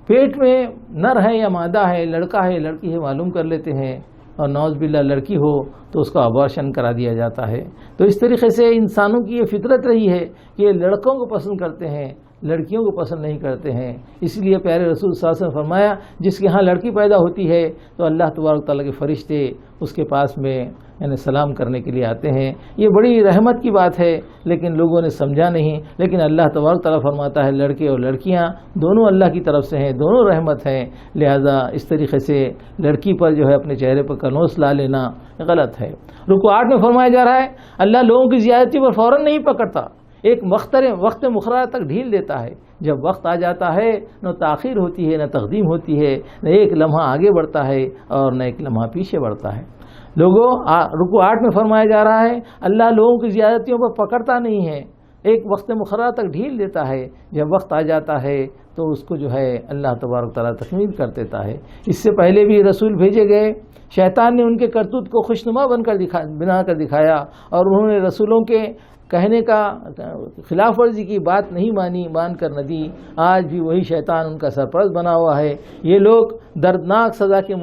پیٹ میں نر ہے یا مادہ ہے، لڑکا ہے لڑکی ہے معلوم کر لیتے ہیں، اور نعوذ باللہ لڑکی ہو تو اس کا ابارشن کرا دیا جاتا ہے۔ تو اس طریقے سے انسانوں کی یہ فطرت رہی ہے کہ یہ لڑکوں کو پسند کرتے ہیں، لڑکیوں کو پسند نہیں کرتے ہیں۔ اس لیے پیارے رسول صلی اللہ علیہ وسلم نے فرمایا جس کے ہاں لڑکی پیدا ہوتی ہے تو اللہ تبارک تعالیٰ کے فرشتے اس کے پاس میں یعنی سلام کرنے کے لیے آتے ہیں۔ یہ بڑی رحمت کی بات ہے لیکن لوگوں نے سمجھا نہیں، لیکن اللہ تبارک تعالیٰ فرماتا ہے لڑکے اور لڑکیاں دونوں اللہ کی طرف سے ہیں، دونوں رحمت ہیں، لہذا اس طریقے سے لڑکی پر جو ہے اپنے چہرے پر کنوس لا لینا غلط ہے۔ رکوع 8 میں فرمایا جا رہا ہے اللہ لوگوں کی زیادتی پر فوراً نہیں پکڑتا، ایک وقت مقررہ تک ڈھیل دیتا ہے، جب وقت آ جاتا ہے نہ تاخیر ہوتی ہے نہ تقدیم ہوتی ہے، نہ ایک لمحہ آگے بڑھتا ہے اور نہ ایک لمحہ پیچھے بڑھتا ہے۔ لوگوں رکوع 8 میں فرمایا جا رہا ہے اللہ لوگوں کی زیادتیوں پر پکڑتا نہیں ہے، ایک وقت مقررہ تک ڈھیل دیتا ہے، جب وقت آ جاتا ہے تو اس کو جو ہے اللہ تبارک تعالیٰ تکمیل کر دیتا ہے۔ اس سے پہلے بھی رسول بھیجے گئے، شیطان نے ان کے کرتوت کو خوشنما بنا کر دکھایا اور انہوں نے رسولوں کے کہنے کا خلاف ورزی کی بات نہیں مان کر نہ دی۔ آج بھی وہی شیطان ان کا سرپرست بنا ہوا ہے۔ یہ لوگ دردناک سزا کے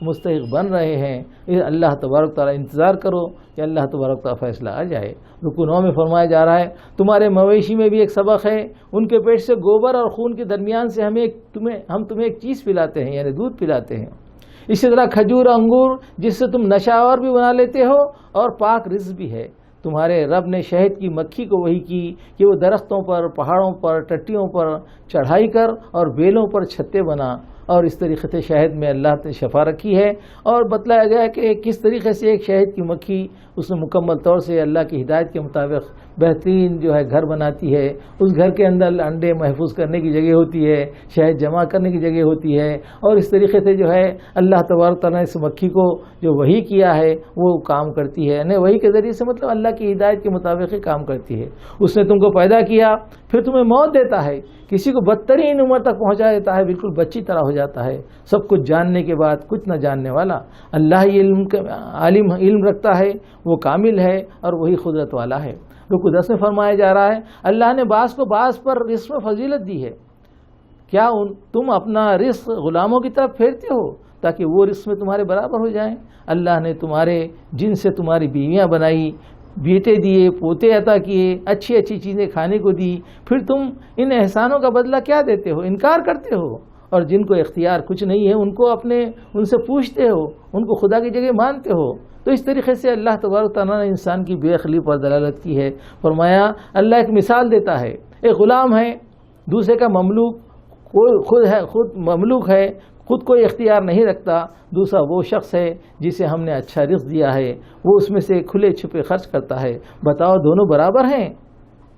مستحق بن رہے ہیں۔ اللہ تبارک تعالیٰ انتظار کرو کہ اللہ تبارک تعالیٰ فیصلہ آ جائے۔ رکوع 9 میں فرمایا جا رہا ہے تمہارے مویشی میں بھی ایک سبق ہے، ان کے پیٹ سے گوبر اور خون کے درمیان سے ہم تمہیں ایک چیز پلاتے ہیں یعنی دودھ پلاتے ہیں، اسی طرح کھجور انگور جس سے تم نشاور بھی بنا لیتے ہو اور پاک رزق بھی ہے۔ تمہارے رب نے شہد کی مکھی کو وحی کی کہ وہ درختوں پر، پہاڑوں پر، ٹٹیوں پر چڑھائی کر اور بیلوں پر چھتے بنا، اور اس طریقے سے شہد میں اللہ نے شفا رکھی ہے، اور بتلایا گیا کہ کس طریقے سے ایک شہد کی مکھی اس میں مکمل طور سے اللہ کی ہدایت کے مطابق بہترین جو ہے گھر بناتی ہے۔ اس گھر کے اندر انڈے محفوظ کرنے کی جگہ ہوتی ہے، شہد جمع کرنے کی جگہ ہوتی ہے، اور اس طریقے سے جو ہے اللہ تبارک تعالیٰ نے اس مکھی کو جو وحی کیا ہے وہ کام کرتی ہے، یعنی وحی کے ذریعے سے مطلب اللہ کی ہدایت کے مطابق ہی کام کرتی ہے۔ اس نے تم کو پیدا کیا، پھر تمہیں موت دیتا ہے، کسی کو بدترین عمر تک پہنچا دیتا ہے، بالکل بچی طرح ہو جاتا ہے، سب کچھ جاننے کے بعد کچھ نہ جاننے والا۔ اللہ ہی علم رکھتا ہے، وہ کامل ہے اور وہی قدرت والا ہے۔ رکوع 10 میں فرمایا جا رہا ہے اللہ نے بعض کو بعض پر رزق میں فضیلت دی ہے، کیا تم اپنا رزق غلاموں کی طرف پھیرتے ہو تاکہ وہ رزق میں تمہارے برابر ہو جائیں؟ اللہ نے تمہارے جن سے تمہاری بیویاں بنائی، بیٹے دیے، پوتے عطا کیے، اچھی اچھی چیزیں کھانے کو دی، پھر تم ان احسانوں کا بدلہ کیا دیتے ہو؟ انکار کرتے ہو، اور جن کو اختیار کچھ نہیں ہے ان سے پوچھتے ہو، ان کو خدا کی جگہ مانتے ہو۔ تو اس طریقے سے اللہ تبارک تعالیٰ نے انسان کی بے عقلی پر دلالت کی ہے۔ فرمایا اللہ ایک مثال دیتا ہے، ایک غلام ہے، دوسرے کا مملوک، خود مملوک ہے، خود کوئی اختیار نہیں رکھتا، دوسرا وہ شخص ہے جسے ہم نے اچھا رزق دیا ہے، وہ اس میں سے کھلے چھپے خرچ کرتا ہے، بتاؤ دونوں برابر ہیں؟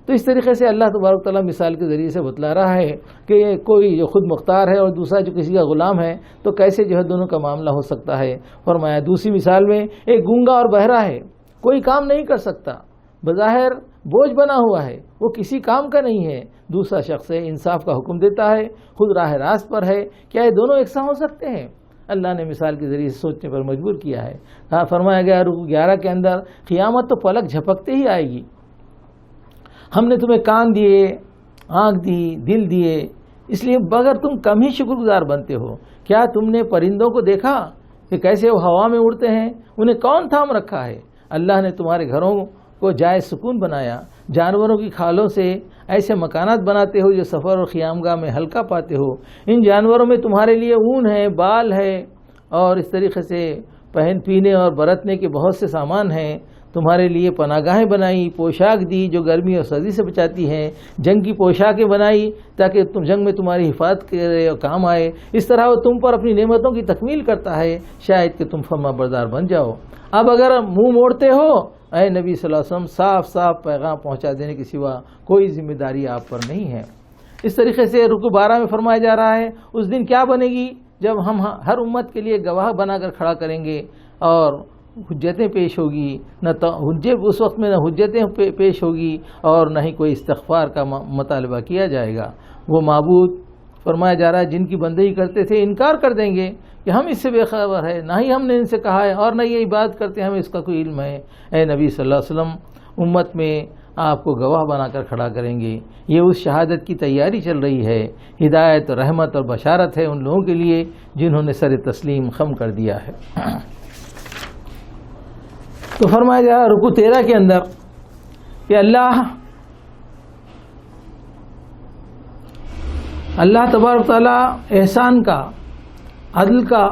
تو اس طریقے سے اللہ تبارک تعالیٰ مثال کے ذریعے سے بتلا رہا ہے کہ کوئی جو خود مختار ہے اور دوسرا جو کسی کا غلام ہے، تو کیسے جو ہے دونوں کا معاملہ ہو سکتا ہے۔ فرمایا دوسری مثال میں ایک گونگا اور بہرا ہے، کوئی کام نہیں کر سکتا، بظاہر بوجھ بنا ہوا ہے، وہ کسی کام کا نہیں ہے، دوسرا شخص ہے انصاف کا حکم دیتا ہے، خود راہ راست پر ہے، کیا یہ دونوں یکساں ہو سکتے ہیں؟ اللہ نے مثال کے ذریعے سے سوچنے پر مجبور کیا ہے۔ فرمایا گیا رکوع 11 کے اندر قیامت تو پلک جھپکتے ہی آئے گی، ہم نے تمہیں کان دیے، آنکھ دی، دل دیے، اس لیے مگر تم کم ہی شکر گزار بنتے ہو۔ کیا تم نے پرندوں کو دیکھا کہ کیسے وہ ہوا میں اڑتے ہیں؟ انہیں کون تھام رکھا ہے؟ اللہ نے تمہارے گھروں کو جائے سکون بنایا، جانوروں کی کھالوں سے ایسے مکانات بناتے ہو جو سفر اور خیامگاہ میں ہلکا پاتے ہو۔ ان جانوروں میں تمہارے لیے اون ہے، بال ہے، اور اس طریقے سے پہن پینے اور برتنے کے بہت سے سامان ہیں۔ تمہارے لیے پناہ گاہیں بنائی، پوشاک دی جو گرمی اور سردی سے بچاتی ہیں، جنگ کی پوشاکیں بنائی تاکہ تم جنگ میں تمہاری حفاظت کرے اور کام آئے۔ اس طرح وہ تم پر اپنی نعمتوں کی تکمیل کرتا ہے، شاید کہ تم فرما بردار بن جاؤ۔ اب اگر منہ موڑتے ہو، اے نبی صلی اللہ علیہ وسلم، صاف صاف پیغام پہنچا دینے کے سوا کوئی ذمہ داری آپ پر نہیں ہے۔ اس طریقے سے رکوع 12 میں فرمایا جا رہا ہے اس دن کیا بنے گی جب ہم ہر امت کے لیے گواہ بنا کر کھڑا کریں گے اور حجتیں پیش ہوگی، نہ اس وقت میں نہ حجتیں پیش ہوگی اور نہ ہی کوئی استغفار کا مطالبہ کیا جائے گا۔ وہ معبود فرمایا جا رہا ہے جن کی بندگی کرتے تھے انکار کر دیں گے کہ ہم اس سے بے خبر ہے، نہ ہی ہم نے ان سے کہا ہے اور نہ یہ عبادت کرتے ہیں، ہمیں اس کا کوئی علم ہے۔ اے نبی صلی اللہ علیہ وسلم، امت میں آپ کو گواہ بنا کر کھڑا کریں گے۔ یہ اس شہادت کی تیاری چل رہی ہے۔ ہدایت، رحمت اور بشارت ہے ان لوگوں کے لیے جنہوں نے سر تسلیم خم کر دیا ہے۔ تو فرمایا جا رکوع 13 کے اندر کہ اللہ تبارک تعالیٰ احسان کا، عدل کا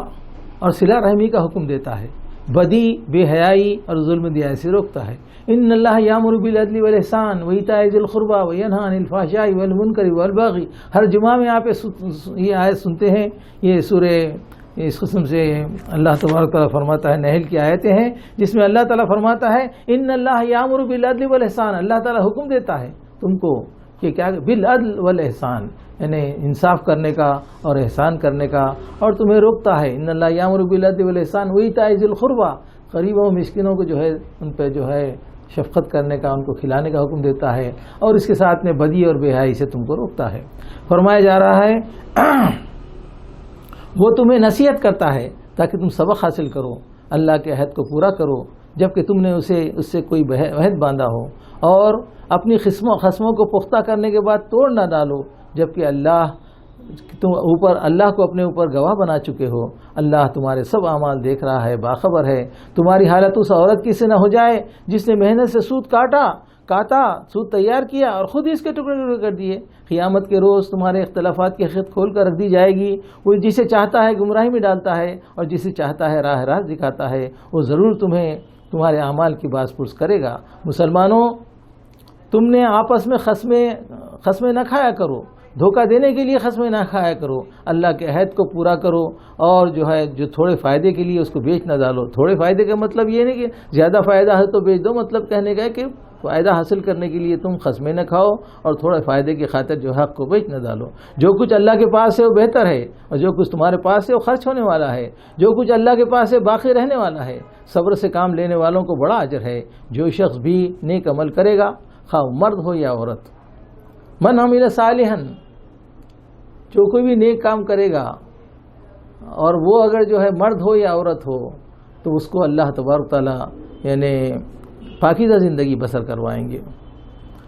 اور صلہ رحمی کا حکم دیتا ہے، بدی، بے حیائی اور ظلم دیائی سے روکتا ہے۔ ان اللہ یامر بالعدل والاحسان وایتاء ذی القربى وینہی عن الفحشاء والمنکر والبغی۔ ہر جمعہ میں آپ یہ آیت سنتے ہیں، یہ سورہ اس قسم سے اللہ تبارک تعالیٰ فرماتا ہے، نحل کی آیتیں ہیں جس میں اللہ تعالیٰ فرماتا ہے ان اللہ یامر بالعدل والاحسان، اللہ تعالیٰ حکم دیتا ہے تم کو کہ کیا بالعدل والاحسان، یعنی انصاف کرنے کا اور احسان کرنے کا، اور تمہیں روکتا ہے ان اللہ یامر بالعدل والاحسان وایتاء ذی القربى، غریبوں مسکینوں کو جو ہے ان پہ جو ہے شفقت کرنے کا، ان کو کھلانے کا حکم دیتا ہے، اور اس کے ساتھ میں بدی اور بے حیائی سے تم کو روکتا ہے۔ فرمایا جا رہا ہے وہ تمہیں نصیحت کرتا ہے تاکہ تم سبق حاصل کرو، اللہ کے عہد کو پورا کرو جبکہ تم نے اس سے کوئی عہد باندھا ہو، اور اپنی خصموں کو پختہ کرنے کے بعد توڑ نہ ڈالو جبکہ اللہ کو اپنے اوپر گواہ بنا چکے ہو۔ اللہ تمہارے سب اعمال دیکھ رہا ہے، باخبر ہے۔ تمہاری حالت اس عورت کی سے نہ ہو جائے جس نے محنت سے سود کاتا، سود تیار کیا اور خود ہی اس کے ٹکڑے ٹکڑے کر دیے۔ قیامت کے روز تمہارے اختلافات کی خط کھول کر رکھ دی جائے گی۔ وہ جسے چاہتا ہے گمراہی میں ڈالتا ہے اور جسے چاہتا ہے راہ راست دکھاتا ہے۔ وہ ضرور تمہیں تمہارے اعمال کی باز پرس کرے گا۔ مسلمانوں، تم نے آپس میں خصمیں نہ کھایا کرو، دھوکہ دینے کے لیے خصمیں نہ کھایا کرو، اللہ کے عہد کو پورا کرو، اور جو تھوڑے فائدے کے لیے اس کو بیچ نہ ڈالو۔ تھوڑے فائدے کا مطلب یہ نہیں کہ زیادہ فائدہ ہے تو بیچ دو، مطلب کہنے کا ہے کہ فائدہ حاصل کرنے کے لیے تم خصمیں نہ کھاؤ اور تھوڑے فائدے کی خاطر جو حق کو بیچ نہ ڈالو۔ جو کچھ اللہ کے پاس ہے وہ بہتر ہے، اور جو کچھ تمہارے پاس ہے وہ خرچ ہونے والا ہے۔ جو کچھ اللہ کے پاس ہے باقی رہنے والا ہے۔ صبر سے کام لینے والوں کو بڑا اجر ہے۔ جو شخص بھی نیک عمل کرے گا، خواہ مرد ہو یا عورت، من عمل صالحا، جو کوئی بھی نیک کام کرے گا اور وہ اگر جو ہے مرد ہو یا عورت ہو تو اس کو اللہ تبارک تعالیٰ یعنی پاکیزہ زندگی بسر کروائیں گے۔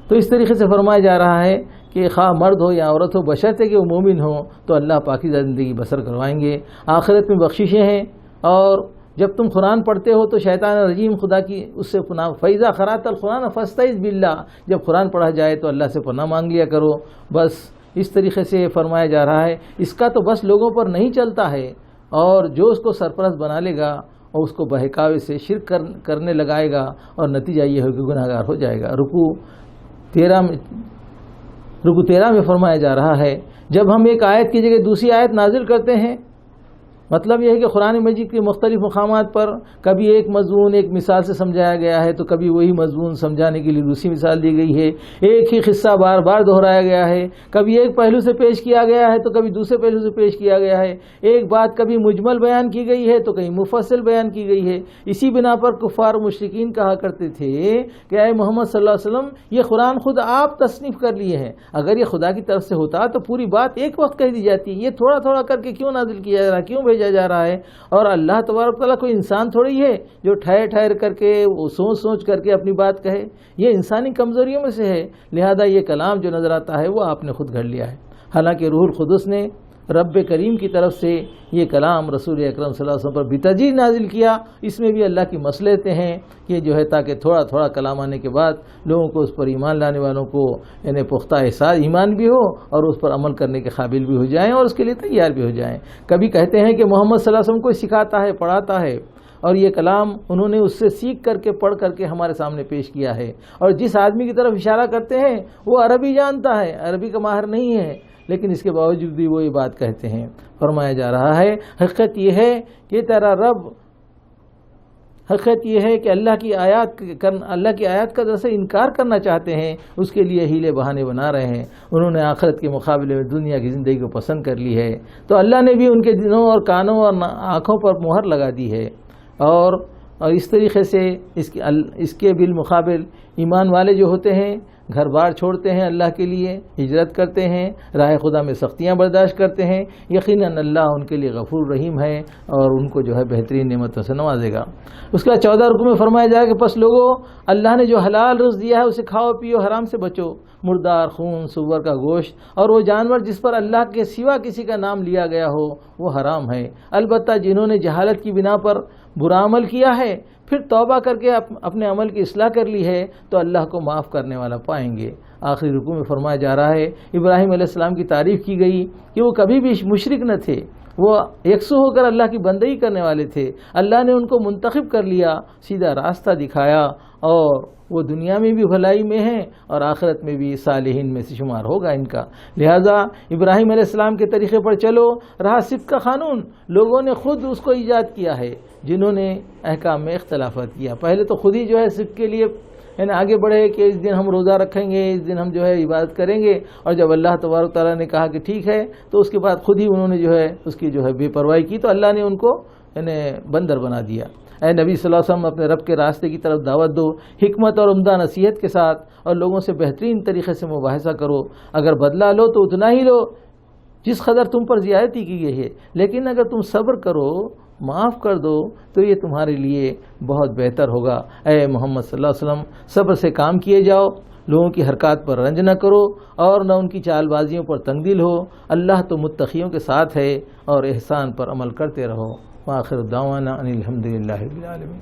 تو اس طریقے سے فرمایا جا رہا ہے کہ خواہ مرد ہو یا عورت ہو، بشرطے کہ وہ مومن ہو تو اللہ پاکیزہ زندگی بسر کروائیں گے۔ آخرت میں بخششیں ہیں، اور جب تم قرآن پڑھتے ہو تو شیطان رجیم خدا کی اس سے پناہ، فَإِذَا قَرَأْتَ الْقُرْآنَ فَاسْتَعِذْ بِاللَّهِ، جب قرآن پڑھا جائے تو اللہ سے پناہ مانگ لیا کرو۔ بس اس طریقے سے فرمایا جا رہا ہے اس کا تو بس لوگوں پر نہیں چلتا ہے، اور جو اس کو سرپرست بنا لے گا اور اس کو بہکاوے سے شرک کرنے لگائے گا، اور نتیجہ یہ ہو کہ گناہگار ہو جائے گا۔ رکوع 13 میں فرمایا جا رہا ہے جب ہم ایک آیت کی جگہ دوسری آیت نازل کرتے ہیں، مطلب یہ ہے کہ قرآن مجید کے مختلف مقامات پر کبھی ایک مضمون ایک مثال سے سمجھایا گیا ہے تو کبھی وہی مضمون سمجھانے کے لیے دوسری مثال دی گئی ہے۔ ایک ہی قصہ بار بار دہرایا گیا ہے، کبھی ایک پہلو سے پیش کیا گیا ہے تو کبھی دوسرے پہلو سے پیش کیا گیا ہے۔ ایک بات کبھی مجمل بیان کی گئی ہے تو کہیں مفصل بیان کی گئی ہے۔ اسی بنا پر کفار و مشرکین کہا کرتے تھے کہ اے محمد صلی اللہ علیہ وسلم، یہ قرآن خود آپ تصنیف کر لیے ہیں، اگر یہ خدا کی طرف سے ہوتا تو پوری بات ایک وقت کہہ دی جاتی، یہ تھوڑا تھوڑا کر کے کیوں نازل کیا جا رہا ہے، کیوں بھیجا جا رہا ہے؟ اور اللہ تبارک تعالیٰ کوئی انسان تھوڑی ہے جو ٹھہر کر کے سوچ کر کے اپنی بات کہے، یہ انسانی کمزوریوں میں سے ہے، لہذا یہ کلام جو نظر آتا ہے وہ آپ نے خود گھڑ لیا ہے۔ حالانکہ روح القدس نے رب کریم کی طرف سے یہ کلام رسول اکرم صلی اللہ علیہ وسلم پر بتدریج نازل کیا۔ اس میں بھی اللہ کی مصلحتیں ہیں کہ جو ہے تاکہ تھوڑا تھوڑا کلام آنے کے بعد لوگوں کو اس پر ایمان لانے والوں کو یعنی پختہ احساس ایمان بھی ہو اور اس پر عمل کرنے کے قابل بھی ہو جائیں اور اس کے لیے تیار بھی ہو جائیں۔ کبھی کہتے ہیں کہ محمد صلی اللہ علیہ وسلم کو سکھاتا ہے، پڑھاتا ہے، اور یہ کلام انہوں نے اس سے سیکھ کر کے پڑھ کر کے ہمارے سامنے پیش کیا ہے۔ اور جس آدمی کی طرف اشارہ کرتے ہیں وہ عربی جانتا ہے، عربی کا ماہر نہیں ہے، لیکن اس کے باوجود بھی وہ یہ بات کہتے ہیں۔ فرمایا جا رہا ہے حقیقت یہ ہے کہ تیرا رب، حقیقت یہ ہے کہ اللہ کی آیات کا جیسے انکار کرنا چاہتے ہیں، اس کے لیے ہیلے بہانے بنا رہے ہیں۔ انہوں نے آخرت کے مقابلے میں دنیا کی زندگی کو پسند کر لی ہے، تو اللہ نے بھی ان کے دلوں اور کانوں اور آنکھوں پر مہر لگا دی ہے۔ اور اس طریقے سے اس کے بالمقابل ایمان والے جو ہوتے ہیں، گھر بار چھوڑتے ہیں اللہ کے لیے، ہجرت کرتے ہیں، راہ خدا میں سختیاں برداشت کرتے ہیں، یقیناً اللہ ان کے لیے غفور رحیم ہے اور ان کو جو ہے بہترین نعمتوں سے نوازے گا۔ اس کا 14 رکوع میں فرمایا جائے کہ پس لوگوں، اللہ نے جو حلال رزق دیا ہے اسے کھاؤ پیو، حرام سے بچو۔ مردار خون، سور کا گوشت اور وہ جانور جس پر اللہ کے سوا کسی کا نام لیا گیا ہو وہ حرام ہے۔ البتہ جنہوں نے جہالت کی بنا پر برا عمل کیا ہے پھر توبہ کر کے اپنے عمل کی اصلاح کر لی ہے تو اللہ کو معاف کرنے والا پائیں گے۔ آخری رکوع میں فرمایا جا رہا ہے ابراہیم علیہ السلام کی تعریف کی گئی کہ وہ کبھی بھی مشرک نہ تھے، وہ یکسو ہو کر اللہ کی بندگی کرنے والے تھے۔ اللہ نے ان کو منتخب کر لیا، سیدھا راستہ دکھایا، اور وہ دنیا میں بھی بھلائی میں ہیں اور آخرت میں بھی صالحین میں سے شمار ہوگا ان کا۔ لہٰذا ابراہیم علیہ السلام کے طریقے پر چلو۔ رہا صدق کا قانون، لوگوں نے خود اس کو ایجاد کیا ہے، جنہوں نے احکام میں اختلافات کیا۔ پہلے تو خود ہی جو ہے صدق کے لیے آگے بڑھے کہ اس دن ہم روزہ رکھیں گے، اس دن ہم جو ہے عبادت کریں گے، اور جب اللہ تبارک تعالیٰ نے کہا کہ ٹھیک ہے تو اس کے بعد خود ہی انہوں نے جو ہے اس کی جو ہے بے پرواہی کی، تو اللہ نے ان کو بندر بنا دیا۔ اے نبی صلی اللہ علیہ وسلم، اپنے رب کے راستے کی طرف دعوت دو، حکمت اور عمدہ نصیحت کے ساتھ، اور لوگوں سے بہترین طریقے سے مباحثہ کرو۔ اگر بدلہ لو تو اتنا ہی لو جس قدر تم پر زیادتی کی گئی ہے، لیکن اگر تم صبر کرو، معاف کر دو، تو یہ تمہارے لیے بہت بہتر ہوگا۔ اے محمد صلی اللہ علیہ وسلم، صبر سے کام کیے جاؤ، لوگوں کی حرکات پر رنج نہ کرو اور نہ ان کی چال بازیوں پر تنگ دل ہو۔ اللہ تو متقیوں کے ساتھ ہے، اور احسان پر عمل کرتے رہو۔ وآخر دعوانا ان الحمد للہ رب العالمین۔